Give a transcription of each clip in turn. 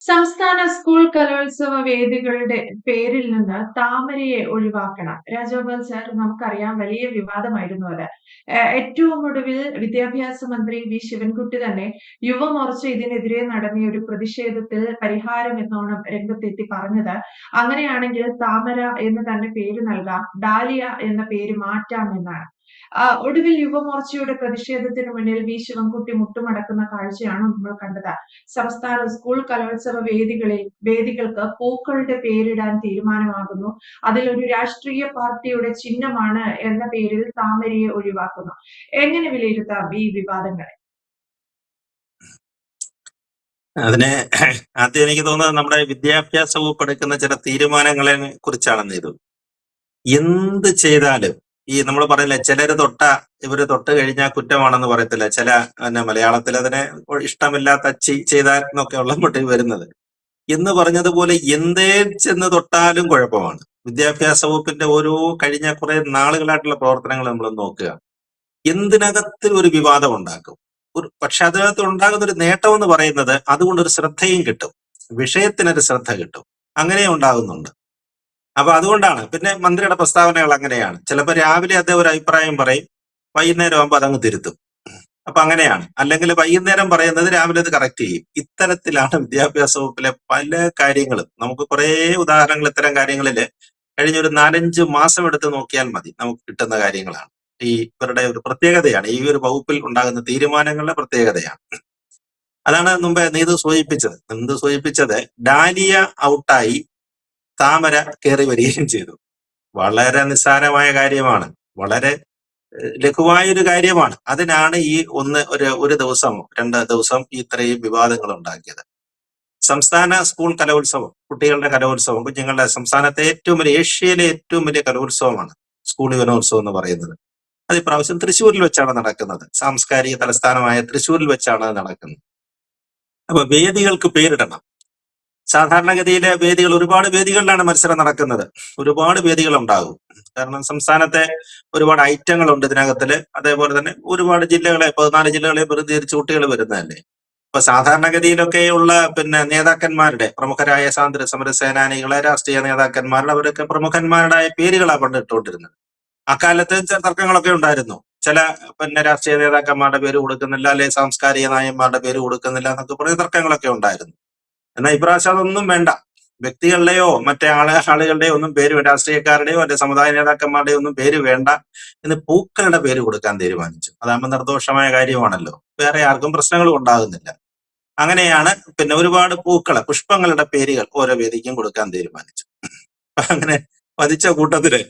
സംസ്ഥാന സ്കൂൾ കലോത്സവ വേദികളുടെ പേരിൽ നിന്ന് താമരയെ ഒഴിവാക്കണം. രാജഗോപാൽ സാർ, നമുക്കറിയാം, വലിയ വിവാദമായിരുന്നു അത്. ഏറ്റവും ഒടുവിൽ വിദ്യാഭ്യാസ മന്ത്രി വി ശിവൻകുട്ടി തന്നെ യുവമോർച്ച ഇതിനെതിരെ നടത്തിയ ഒരു പ്രതിഷേധത്തിൽ പരിഹാരം എന്നോണം രംഗത്തെത്തി പറഞ്ഞത്, അങ്ങനെയാണെങ്കിൽ താമര എന്ന് തന്നെ പേര് നൽകാം, ഡാലിയ എന്ന പേര് മാറ്റാം എന്നാണ്. ഒടുവിൽ യുവമോർച്ചയുടെ പ്രതിഷേധത്തിന് മുന്നിൽ വി ശിവൻകുട്ടി മുട്ടുമടക്കുന്ന കാഴ്ചയാണ് നമ്മൾ കണ്ടത്. സംസ്ഥാന സ്കൂൾ കലോത്സവ വേദികൾക്ക് പൂക്കളുടെ പേരിടാൻ തീരുമാനമാകുന്നു. അതിലൊരു രാഷ്ട്രീയ പാർട്ടിയുടെ ചിഹ്നമാണ് എന്ന പേരിൽ താമരയെ ഒഴിവാക്കുന്നു. എങ്ങനെ വിലയിരുത്താം ഈ വിവാദങ്ങളെ? അതിനെ ആദ്യം എനിക്ക് തോന്നുന്നത് നമ്മുടെ വിദ്യാഭ്യാസ വകുപ്പ് എടുക്കുന്ന ചില തീരുമാനങ്ങളെ കുറിച്ചാണെന്ന്. ഇത് എന്ത് ചെയ്താലും നമ്മൾ പറയില്ല, ചിലര് ഇവര് തൊട്ട് കഴിഞ്ഞാൽ കുറ്റമാണെന്ന് പറയത്തില്ല. ചില മലയാളത്തിൽ അതിനെ ഇഷ്ടമില്ലാത്ത അച്ചി ചെയ്താൽ എന്നൊക്കെയുള്ള മട്ടിൽ വരുന്നത് എന്ന് പറഞ്ഞതുപോലെ എന്തേ ചെന്ന് തൊട്ടാലും കുഴപ്പമാണ്. വിദ്യാഭ്യാസ വകുപ്പിന്റെ ഓരോ കഴിഞ്ഞ കുറെ നാളുകളായിട്ടുള്ള പ്രവർത്തനങ്ങൾ നമ്മൾ നോക്കുക, എന്തിനകത്തിൽ ഒരു വിവാദം ഉണ്ടാക്കും. പക്ഷെ അതിനകത്ത് ഉണ്ടാകുന്ന ഒരു നേട്ടം എന്ന് പറയുന്നത് അതുകൊണ്ടൊരു ശ്രദ്ധയും കിട്ടും, വിഷയത്തിനൊരു ശ്രദ്ധ കിട്ടും, അങ്ങനെ ഉണ്ടാകുന്നുണ്ട്. അപ്പൊ അതുകൊണ്ടാണ് പിന്നെ മന്ത്രിയുടെ പ്രസ്താവനകൾ അങ്ങനെയാണ്. ചിലപ്പോൾ രാവിലെ അദ്ദേഹം ഒരു അഭിപ്രായം പറയും, വൈകുന്നേരം ആകുമ്പോൾ അതങ്ങ് തിരുത്തും. അപ്പൊ അങ്ങനെയാണ്. അല്ലെങ്കിൽ വൈകുന്നേരം പറയുന്നത് രാവിലെ അത് കറക്റ്റ് ചെയ്യും. ഇത്തരത്തിലാണ് വിദ്യാഭ്യാസ വകുപ്പിലെ പല കാര്യങ്ങളും. നമുക്ക് കുറെ ഉദാഹരണങ്ങൾ ഇത്തരം കാര്യങ്ങളില് കഴിഞ്ഞ ഒരു 4-5 മാസം എടുത്ത് നോക്കിയാൽ മതി, നമുക്ക് കിട്ടുന്ന കാര്യങ്ങളാണ്. ഇവരുടെ ഒരു പ്രത്യേകതയാണ്, ഈ ഒരു വകുപ്പിൽ ഉണ്ടാകുന്ന തീരുമാനങ്ങളുടെ പ്രത്യേകതയാണ്. അതാണ് മുമ്പേ നീതു സൂചിപ്പിച്ചത്. ഡാലിയ ഔട്ടായി, താമര കയറി വരികയും ചെയ്തു. വളരെ നിസ്സാരമായ കാര്യമാണ്, വളരെ ലഘുവായൊരു കാര്യമാണ്. അതിനാണ് ഈ ഒരു ദിവസം 2 ദിവസം ഇത്രയും വിവാദങ്ങൾ ഉണ്ടാക്കിയത്. സംസ്ഥാന സ്കൂൾ കലോത്സവം, കുട്ടികളുടെ കലോത്സവം, കുഞ്ഞുങ്ങളുടെ സംസ്ഥാനത്തെ ഏഷ്യയിലെ ഏറ്റവും വലിയ കലോത്സവമാണ് സ്കൂൾ യുവനോത്സവം എന്ന് പറയുന്നത്. അത് ഇപ്രാവശ്യം തൃശ്ശൂരിൽ വെച്ചാണ് നടക്കുന്നത്. സാംസ്കാരിക തലസ്ഥാനമായ തൃശ്ശൂരിൽ വെച്ചാണ് നടക്കുന്നത്. അപ്പൊ വേദികൾക്ക് പേരിടണം. സാധാരണഗതിയിലെ ഒരുപാട് വേദികളിലാണ് മത്സരം നടക്കുന്നത്. ഒരുപാട് വേദികൾ ഉണ്ടാകും. കാരണം സംസ്ഥാനത്തെ ഒരുപാട് ഐറ്റങ്ങളുണ്ട് ഇതിനകത്തില്. അതേപോലെ തന്നെ ഒരുപാട് 14 ജില്ലകളെ പ്രതിനിധീകരിച്ച് കുട്ടികൾ വരുന്നതല്ലേ. ഇപ്പൊ സാധാരണഗതിയിലൊക്കെയുള്ള നേതാക്കന്മാരുടെ, പ്രമുഖരായ സ്വാതന്ത്ര്യ സമര സേനാനികളെ, രാഷ്ട്രീയ നേതാക്കന്മാരുടെ, അവരൊക്കെ പ്രമുഖന്മാരുടെ പേരുകളാണ് പണ്ട് ഇട്ടുകൊണ്ടിരുന്നത്. അക്കാലത്ത് തർക്കങ്ങളൊക്കെ ഉണ്ടായിരുന്നു. ചില രാഷ്ട്രീയ നേതാക്കന്മാരുടെ പേര് കൊടുക്കുന്നില്ല, അല്ലെങ്കിൽ സാംസ്കാരിക നായന്മാരുടെ പേര് കൊടുക്കുന്നില്ല എന്നൊക്കെ പറഞ്ഞ തർക്കങ്ങളൊക്കെ ഉണ്ടായിരുന്നു. എന്നാൽ ഇപ്രാവശ്യം അതൊന്നും വേണ്ട. വ്യക്തികളുടെയോ മറ്റേ ആളുകളുടെയോ ഒന്നും പേര്, രാഷ്ട്രീയക്കാരുടെയോ അല്ലെ സമുദായ നേതാക്കന്മാരുടെയോ ഒന്നും പേര് വേണ്ട എന്ന് പൂക്കളുടെ പേര് കൊടുക്കാൻ തീരുമാനിച്ചു. അതാകുമ്പോൾ നിർദോഷമായ കാര്യമാണല്ലോ, വേറെ ആർക്കും പ്രശ്നങ്ങളും ഉണ്ടാകുന്നില്ല. അങ്ങനെയാണ് ഒരുപാട് പുഷ്പങ്ങളുടെ പേരുകൾ ഓരോ വേദിക്കും കൊടുക്കാൻ തീരുമാനിച്ചു. അങ്ങനെ പതിച്ച കൂട്ടത്തില്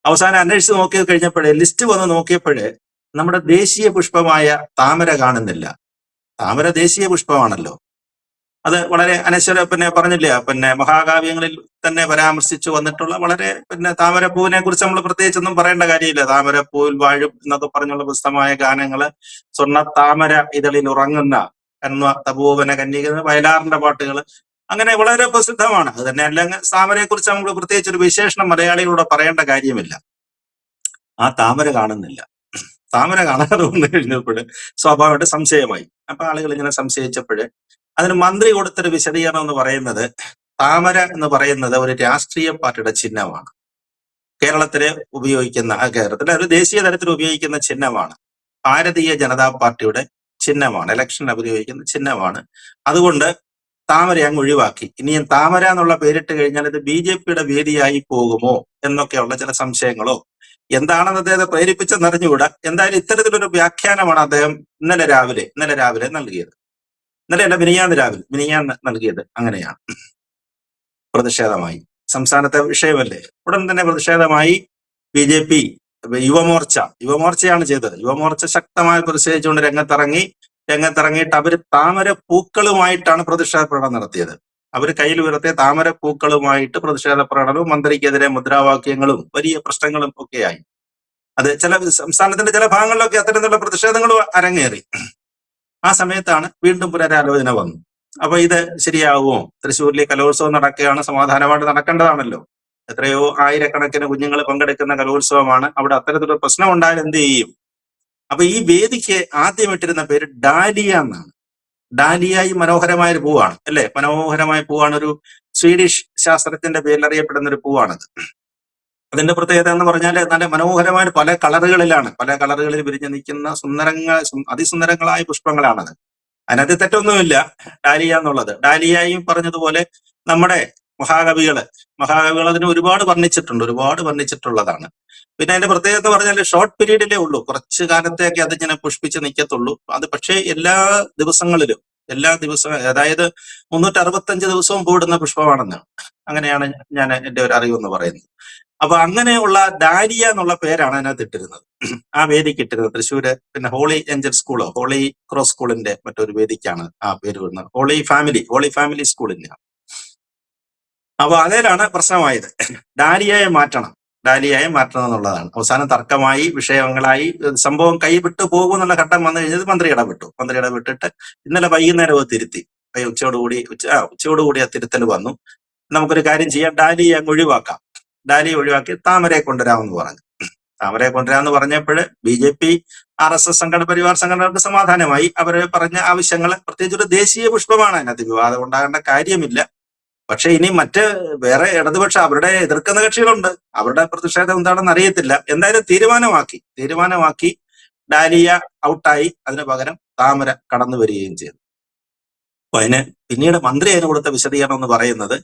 അവസാനം അന്വേഷിച്ച് കഴിഞ്ഞപ്പോഴേ, ലിസ്റ്റ് വന്ന് നോക്കിയപ്പോഴേ നമ്മുടെ ദേശീയ പുഷ്പമായ താമര കാണുന്നില്ല. താമര ദേശീയ പുഷ്പമാണല്ലോ. അത് വളരെ അനശ്വര പറഞ്ഞില്ല, മഹാകാവ്യങ്ങളിൽ തന്നെ പരാമർശിച്ചു വന്നിട്ടുള്ള വളരെ താമരപ്പൂവിനെ കുറിച്ച് നമ്മൾ പ്രത്യേകിച്ചൊന്നും പറയേണ്ട കാര്യമില്ല. താമരപ്പൂവിൽ വാഴും എന്നൊക്കെ പറഞ്ഞുള്ള പുസ്തകമായ ഗാനങ്ങള്, സ്വർണ്ണ താമര ഇതളിൽ ഉറങ്ങുന്ന തപോവന കന്യക, വയലാറിന്റെ പാട്ടുകൾ, അങ്ങനെ വളരെ പ്രസിദ്ധമാണ്. അത് തന്നെ അല്ലെങ്കിൽ താമരയെ കുറിച്ച് നമുക്ക് പ്രത്യേകിച്ച് ഒരു വിശേഷണം മലയാളികളോട് പറയേണ്ട കാര്യമില്ല. ആ താമര കാണുന്നില്ല. താമര കാണാതെ വന്നു കഴിഞ്ഞപ്പോൾ സ്വാഭാവികമായിട്ട് സംശയമായി. അപ്പൊ ആളുകൾ ഇങ്ങനെ സംശയിച്ചപ്പോഴ് അതിന് മന്ത്രി കൊടുത്തൊരു വിശദീകരണം എന്ന് പറയുന്നത്, താമര എന്ന് പറയുന്നത് ഒരു രാഷ്ട്രീയ പാർട്ടിയുടെ ചിഹ്നമാണ്. കേരളത്തിലെ ഒരു ദേശീയ തലത്തിൽ ഉപയോഗിക്കുന്ന ചിഹ്നമാണ്. ഭാരതീയ ജനതാ പാർട്ടിയുടെ ചിഹ്നമാണ്, ഇലക്ഷനിൽ ഉപയോഗിക്കുന്ന ചിഹ്നമാണ്. അതുകൊണ്ട് താമര അങ്ങ് ഒഴിവാക്കി. ഇനിയും താമര എന്നുള്ള പേരിട്ട് കഴിഞ്ഞാൽ ഇത് BJPയുടെ വേദിയായി പോകുമോ എന്നൊക്കെയുള്ള ചില സംശയങ്ങളോ എന്താണെന്ന് അദ്ദേഹത്തെ പ്രേരിപ്പിച്ചെന്നറിഞ്ഞുകൂടാ. എന്തായാലും ഇത്തരത്തിലൊരു വ്യാഖ്യാനമാണ് അദ്ദേഹം ഇന്നലെ രാവിലെ നൽകിയത്. ഇന്നലെയല്ല, മിനിഞ്ഞാന്ന് നൽകിയത്. അങ്ങനെയാണ്. പ്രതിഷേധമായി, സംസ്ഥാനത്തെ വിഷയമല്ലേ, ഉടൻ തന്നെ പ്രതിഷേധമായി. BJP യുവമോർച്ചയാണ് ചെയ്തത്. യുവമോർച്ച ശക്തമായി പ്രതിഷേധിച്ചുകൊണ്ട് രംഗത്തിറങ്ങിയിട്ട് അവര് താമര പൂക്കളുമായിട്ടാണ് പ്രതിഷേധ പ്രകടനം നടത്തിയത്. അവർ കയ്യിൽ ഉയർത്തിയ താമര പൂക്കളുമായിട്ട് പ്രതിഷേധ പ്രകടനവും മന്ത്രിക്കെതിരെ മുദ്രാവാക്യങ്ങളും വലിയ പ്രശ്നങ്ങളും ഒക്കെയായി. അത് സംസ്ഥാനത്തിന്റെ ചില ഭാഗങ്ങളിലൊക്കെ അത്തരത്തിലുള്ള പ്രതിഷേധങ്ങളും അരങ്ങേറി. ആ സമയത്താണ് വീണ്ടും പുനരാലോചന വന്നു. അപ്പൊ ഇത് ശരിയാവുമോ? തൃശ്ശൂരിലെ കലോത്സവം നടക്കുകയാണ്, സമാധാനമായിട്ട് നടക്കേണ്ടതാണല്ലോ. എത്രയോ ആയിരക്കണക്കിന് കുഞ്ഞുങ്ങൾ പങ്കെടുക്കുന്ന കലോത്സവമാണ്. അവിടെ അത്തരത്തിലൊരു പ്രശ്നം ഉണ്ടായാൽ എന്ത് ചെയ്യും? അപ്പൊ ഈ വേദിക്ക് ആദ്യം ഇട്ടിരുന്ന പേര് ഡാലിയ എന്നാണ്. ഡാലിയ ഈ മനോഹരമായ ഒരു പൂവാണ് അല്ലെ, മനോഹരമായ പൂവാണ്. ഒരു സ്വീഡിഷ് ശാസ്ത്രത്തിന്റെ പേരിൽ അറിയപ്പെടുന്ന ഒരു പൂവാണത്. അതിന്റെ പ്രത്യേകത എന്ന് പറഞ്ഞാൽ നല്ല മനോഹരമായ പല കളറുകളിൽ വിരിഞ്ഞു നിൽക്കുന്ന അതിസുന്ദരങ്ങളായ പുഷ്പങ്ങളാണത്. അതിനകത്ത് തെറ്റൊന്നുമില്ല ഡാലിയ എന്നുള്ളത്. ഡാലിയയും പറഞ്ഞതുപോലെ നമ്മുടെ മഹാകവികൾ അതിനെ ഒരുപാട് വർണ്ണിച്ചിട്ടുള്ളതാണ്. പിന്നെ അതിന്റെ പ്രത്യേകത എന്ന് പറഞ്ഞാൽ ഷോർട്ട് പീരീഡിലേ ഉള്ളൂ, കുറച്ച് കാലത്തേക്ക് അതിങ്ങനെ പുഷ്പിച്ച് നിൽക്കത്തുള്ളൂ. അത് പക്ഷേ എല്ലാ ദിവസവും, അതായത് 365 ദിവസവും പൂടുന്ന പുഷ്പമാണെന്ന്, അങ്ങനെയാണ് ഞാൻ എന്റെ ഒരു അറിവെന്ന് പറയുന്നത്. അപ്പൊ അങ്ങനെയുള്ള ഡാലിയ എന്നുള്ള പേരാണ് അതിനകത്ത് ഇട്ടിരുന്നത്, ആ വേദിക്ക് ഇട്ടിരുന്നത്. തൃശ്ശൂര് പിന്നെ ഹോളി ക്രോസ് സ്കൂളിന്റെ മറ്റൊരു വേദിക്കാണ് ആ പേര് വരുന്നത്, ഹോളി ഫാമിലി സ്കൂളിന്റെ. അപ്പൊ അതിലാണ് പ്രശ്നമായത്. ഡാലിയയെ മാറ്റണം എന്നുള്ളതാണ്. അവസാനം തർക്കമായി, വിഷയങ്ങളായി, സംഭവം കൈവിട്ടു പോകും എന്നുള്ള ഘട്ടം വന്നു കഴിഞ്ഞത് മന്ത്രി ഇടപെട്ടിട്ട് ഇന്നലെ വൈകുന്നേരം അത് തിരുത്തി. ഉച്ചയോടുകൂടി ആ തിരുത്തൽ വന്നു. നമുക്കൊരു കാര്യം ചെയ്യാം, ഡാലിയ ഒഴിവാക്കി താമരയെ കൊണ്ടുവരാമെന്ന് പറഞ്ഞു. താമരയെ കൊണ്ടുവരാമെന്ന് പറഞ്ഞപ്പോൾ BJP RSS പരിവാർ സംഘടനകൾക്ക് സമാധാനമായി. അവര് പറഞ്ഞ ആവശ്യങ്ങൾ, പ്രത്യേകിച്ച് ഒരു ദേശീയ പുഷ്പമാണ്, അതിനകത്ത് വിവാദം ഉണ്ടാകേണ്ട കാര്യമില്ല. പക്ഷെ ഇനി വേറെ ഇടതുപക്ഷം അവരുടെ എതിർക്കുന്ന കക്ഷികളുണ്ട്, അവരുടെ പ്രതിഷേധം എന്താണെന്ന് അറിയത്തില്ല. എന്തായാലും തീരുമാനമാക്കി ഡാലിയ ഔട്ടായി, അതിന് പകരം താമര കടന്നു വരികയും ചെയ്തു. അപ്പൊ പിന്നീട് മന്ത്രി അതിന് കൊടുത്ത വിശദീകരണം എന്ന് പറയുന്നത്,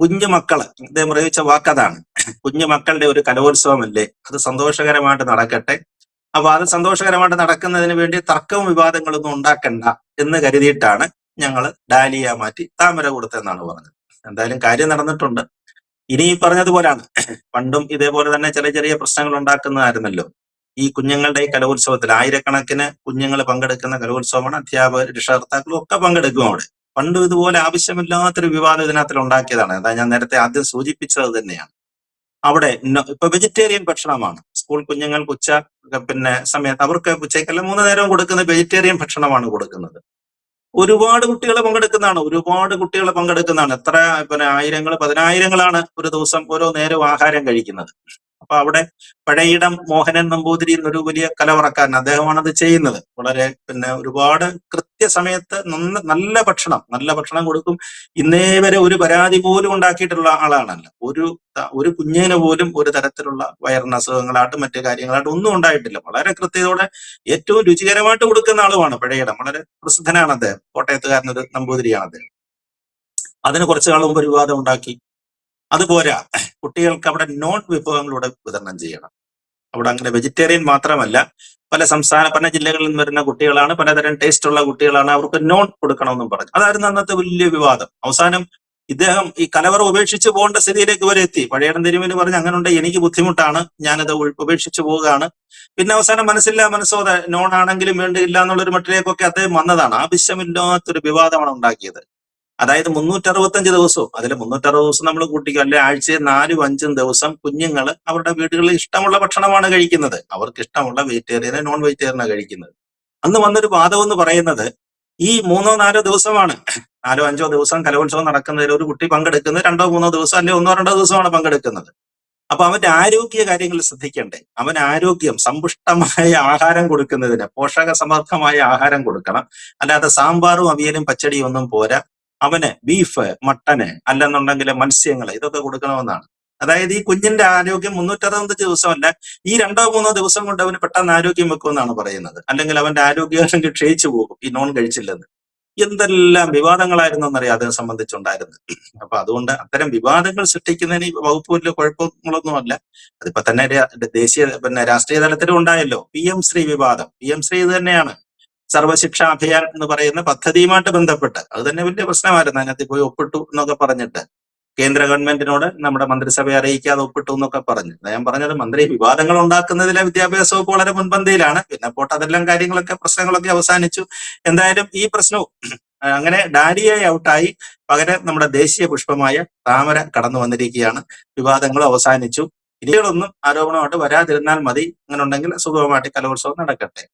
അദ്ദേഹം പ്രയോഗിച്ച വാക്കതാണ്, കുഞ്ഞുമക്കളുടെ ഒരു കലോത്സവമല്ലേ, അത് സന്തോഷകരമായിട്ട് നടക്കട്ടെ. അപ്പൊ അത് സന്തോഷകരമായിട്ട് നടക്കുന്നതിന് വേണ്ടി തർക്കവും വിവാദങ്ങളൊന്നും ഉണ്ടാക്കണ്ട എന്ന് കരുതിയിട്ടാണ് ഞങ്ങൾ ഡാലിയ മാറ്റി താമര കൊടുത്തതെന്നാണ് പറഞ്ഞത്. എന്തായാലും കാര്യം നടന്നിട്ടുണ്ട്. ഇനി ഈ പറഞ്ഞതുപോലാണ്, പണ്ടും ഇതേപോലെ തന്നെ ചെറിയ പ്രശ്നങ്ങൾ ഉണ്ടാക്കുന്നതായിരുന്നല്ലോ ഈ കുഞ്ഞുങ്ങളുടെ ഈ കലോത്സവത്തിൽ. ആയിരക്കണക്കിന് കുഞ്ഞുങ്ങൾ പങ്കെടുക്കുന്ന കലോത്സവമാണ്, അധ്യാപകർ, രക്ഷകർത്താക്കളും ഒക്കെ പങ്കെടുക്കും അവിടെ. പണ്ടും ഇതുപോലെ ആവശ്യമില്ലാത്തൊരു വിവാദം ഇതിനകത്തിൽ ഉണ്ടാക്കിയതാണ്. അതാ ഞാൻ നേരത്തെ ആദ്യം സൂചിപ്പിച്ചത് തന്നെയാണ്. അവിടെ ഇപ്പൊ വെജിറ്റേറിയൻ ഭക്ഷണമാണ് സ്കൂൾ കുഞ്ഞുങ്ങൾക്ക് സമയത്ത്, അവർക്ക് ഉച്ചയ്ക്കല്ല 3 നേരവും കൊടുക്കുന്ന വെജിറ്റേറിയൻ ഭക്ഷണമാണ് കൊടുക്കുന്നത്. ഒരുപാട് കുട്ടികൾ പങ്കെടുക്കുന്നതാണ്. എത്ര പതിനായിരങ്ങളാണ് ഒരു ദിവസം ഓരോ നേരവും ആഹാരം കഴിക്കുന്നത്. അപ്പൊ അവിടെ പഴയിടം മോഹനൻ നമ്പൂതിരി എന്നൊരു വലിയ കലവറക്കാരൻ, അദ്ദേഹമാണ് അത് ചെയ്യുന്നത്. വളരെ ഒരുപാട് കൃത്യസമയത്ത് നല്ല ഭക്ഷണം കൊടുക്കും. ഇന്നേ വരെ ഒരു പരാതി പോലും ഉണ്ടാക്കിയിട്ടുള്ള ആളാണല്ല. ഒരു കുഞ്ഞിന് പോലും ഒരു തരത്തിലുള്ള വയറിന് അസുഖങ്ങളായിട്ടും മറ്റു കാര്യങ്ങളായിട്ടും ഒന്നും ഉണ്ടായിട്ടില്ല. വളരെ കൃത്യതയോടെ ഏറ്റവും രുചികരമായിട്ട് കൊടുക്കുന്ന ആളുമാണ് പഴയിടം. വളരെ പ്രസിദ്ധനാണ് അദ്ദേഹം, കോട്ടയത്തുകാരനൊരു നമ്പൂതിരിയാണ് അദ്ദേഹം. അതിന് കുറച്ചു കാലം മുമ്പ് വിവാദം ഉണ്ടാക്കി. അതുപോരാ, കുട്ടികൾക്ക് അവിടെ നോൺ വിഭവങ്ങളൂടെ വിതരണം ചെയ്യണം. അവിടെ അങ്ങനെ വെജിറ്റേറിയൻ മാത്രമല്ല, പല ജില്ലകളിൽ നിന്ന് വരുന്ന കുട്ടികളാണ്, പലതരം ടേസ്റ്റ് ഉള്ള കുട്ടികളാണ്, അവർക്ക് നോൺ കൊടുക്കണമെന്നും പറഞ്ഞു. അതായിരുന്നു അന്നത്തെ വലിയ വിവാദം. അവസാനം ഇദ്ദേഹം ഈ കലവറ ഉപേക്ഷിച്ച് പോകേണ്ട സ്ഥിതിയിലേക്ക് വരെ എത്തി. പഴയടം തിരുമേനി പറഞ്ഞ്, അങ്ങനെ എനിക്ക് ബുദ്ധിമുട്ടാണ്, ഞാനത് ഉപേക്ഷിച്ച് പോവുകയാണ്. പിന്നെ അവസാനം മനസ്സോടെ നോൺ ആണെങ്കിലും വേണ്ടിയില്ല എന്നുള്ളൊരു മട്ടിലേക്കൊക്കെ അദ്ദേഹം വന്നതാണ്. ആവശ്യമില്ലാത്തൊരു വിവാദമാണ് ഉണ്ടാക്കിയത്. അതായത് 365 ദിവസവും, അതിൽ 360 ദിവസം നമ്മൾ കൂട്ടിക്കും, അല്ലെ ആഴ്ചയിൽ 4ഉം 5ഉം ദിവസം കുഞ്ഞുങ്ങൾ അവരുടെ വീടുകളിൽ ഇഷ്ടമുള്ള ഭക്ഷണമാണ് കഴിക്കുന്നത്. അവർക്ക് ഇഷ്ടമുള്ള വെജിറ്റേറിയനെ നോൺ വെജിറ്റേറിയനാണ് കഴിക്കുന്നത്. അന്ന് വന്നൊരു വാദം എന്ന് പറയുന്നത്, ഈ 3-4 ദിവസമാണ്, 4-5 ദിവസം കലോത്സവം നടക്കുന്നതിൽ ഒരു കുട്ടി പങ്കെടുക്കുന്നത് 2-3 ദിവസം, അല്ലെ 1-2 ദിവസമാണ് പങ്കെടുക്കുന്നത്. അപ്പൊ അവന്റെ ആരോഗ്യ കാര്യങ്ങൾ ശ്രദ്ധിക്കണ്ടേ? അവൻ സമ്പുഷ്ടമായ ആഹാരം കൊടുക്കുന്നതിന് പോഷക സമർത്ഥമായ ആഹാരം കൊടുക്കണം. അല്ലാതെ സാമ്പാറും അവിയലും പച്ചടിയും ഒന്നും പോരാ. അവന് ബീഫ്, മട്ടന്, അല്ലെന്നുണ്ടെങ്കിൽ മത്സ്യങ്ങൾ, ഇതൊക്കെ കൊടുക്കണമെന്നാണ്. അതായത് ഈ കുഞ്ഞിന്റെ ആരോഗ്യം 365 ദിവസമല്ല, ഈ 2-3 ദിവസം കൊണ്ട് അവന് പെട്ടെന്ന് ആരോഗ്യം വെക്കുമെന്നാണ് പറയുന്നത്. അല്ലെങ്കിൽ അവന്റെ ആരോഗ്യം ക്ഷയിച്ചു പോകും ഈ നോൺ കഴിച്ചില്ലെന്ന്. എന്തെല്ലാം വിവാദങ്ങളായിരുന്നു എന്നറിയാം അതിനെ സംബന്ധിച്ചുണ്ടായിരുന്നത്. അപ്പൊ അതുകൊണ്ട് അത്തരം വിവാദങ്ങൾ സൃഷ്ടിക്കുന്നതിന് വകുപ്പിന്റെ കുഴപ്പങ്ങളൊന്നുമല്ല. അതിപ്പോ തന്നെ ദേശീയ രാഷ്ട്രീയ തലത്തിലും ഉണ്ടായല്ലോ PM ശ്രീ വിവാദം. PM ശ്രീ ഇത് തന്നെയാണ്, സർവശിക്ഷാ അഭിയാൻ എന്ന് പറയുന്ന പദ്ധതിയുമായിട്ട് ബന്ധപ്പെട്ട്. അത് തന്നെ വലിയ പ്രശ്നമായിരുന്നു. അതിനകത്ത് പോയി ഒപ്പിട്ടു എന്നൊക്കെ പറഞ്ഞിട്ട് കേന്ദ്ര ഗവൺമെന്റിനോട് നമ്മുടെ മന്ത്രിസഭയെ അറിയിക്കാതെ ഒപ്പിട്ടു എന്നൊക്കെ പറഞ്ഞു. ഞാൻ പറഞ്ഞത്, മന്ത്രി വിവാദങ്ങൾ ഉണ്ടാക്കുന്നതിലെ വിദ്യാഭ്യാസ വകുപ്പ് വളരെ മുൻപന്തിയിലാണ്. പിന്നെ പോട്ട് അതെല്ലാം പ്രശ്നങ്ങളൊക്കെ അവസാനിച്ചു. എന്തായാലും ഈ പ്രശ്നവും അങ്ങനെ ഡാലിയ ഔട്ടായി, പകരം നമ്മുടെ ദേശീയ പുഷ്പമായ താമര കടന്നു വന്നിരിക്കുകയാണ്. വിവാദങ്ങൾ അവസാനിച്ചു. ഇനികളൊന്നും ആരോപണമായിട്ട് വരാതിരുന്നാൽ മതി. അങ്ങനെ ഉണ്ടെങ്കിൽ സുഗമമായിട്ട് കലോത്സവം നടക്കട്ടെ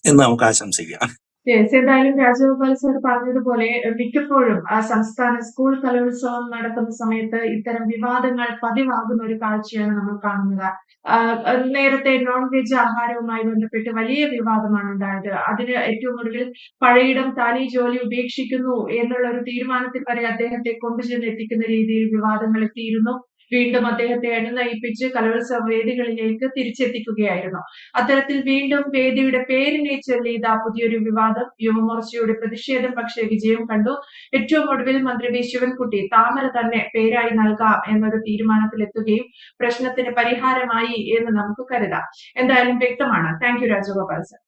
എന്ന് നമുക്ക് ആശംസിക്കാം. യെസ്. എന്തായാലും രാജഗോപാൽ സർ പറഞ്ഞതുപോലെ മിക്കപ്പോഴും സംസ്ഥാന സ്കൂൾ കലോത്സവം നടക്കുന്ന സമയത്ത് ഇത്തരം വിവാദങ്ങൾ പതിവാകുന്ന ഒരു കാഴ്ചയാണ് നമ്മൾ കാണുന്നത്. നേരത്തെ നോൺ വെജ് ആഹാരവുമായി ബന്ധപ്പെട്ട് വലിയ വിവാദമാണ് ഉണ്ടായത്. അതിന് ഏറ്റവും ഒടുവിൽ പഴയിടം താലി ജോലി ഉപേക്ഷിക്കുന്നു എന്നുള്ള ഒരു തീരുമാനത്തിൽ വരെ അദ്ദേഹത്തെ കൊണ്ടുചെന്ന് എത്തിക്കുന്ന രീതിയിൽ വിവാദങ്ങൾ എത്തിയിരുന്നു. വീണ്ടും അദ്ദേഹത്തെ അണിനയിപ്പിച്ച് കലോത്സവ വേദികളിലേക്ക് തിരിച്ചെത്തിക്കുകയായിരുന്നു. അത്തരത്തിൽ വീണ്ടും വേദിയുടെ പേരിനെ ചൊല്ലി ഇതാ പുതിയൊരു വിവാദം. യുവമോർച്ചയുടെ പ്രതിഷേധം പക്ഷേ വിജയം കണ്ടു. ഏറ്റവും ഒടുവിൽ മന്ത്രി വി ശിവൻകുട്ടി താമര തന്നെ പേരായി നൽകാം എന്നൊരു തീരുമാനത്തിലെത്തുകയും പ്രശ്നത്തിന് പരിഹാരമായി എന്ന് നമുക്ക് കരുതാം. എന്തായാലും വ്യക്തമാണ്. Thank you Rajagopal sir.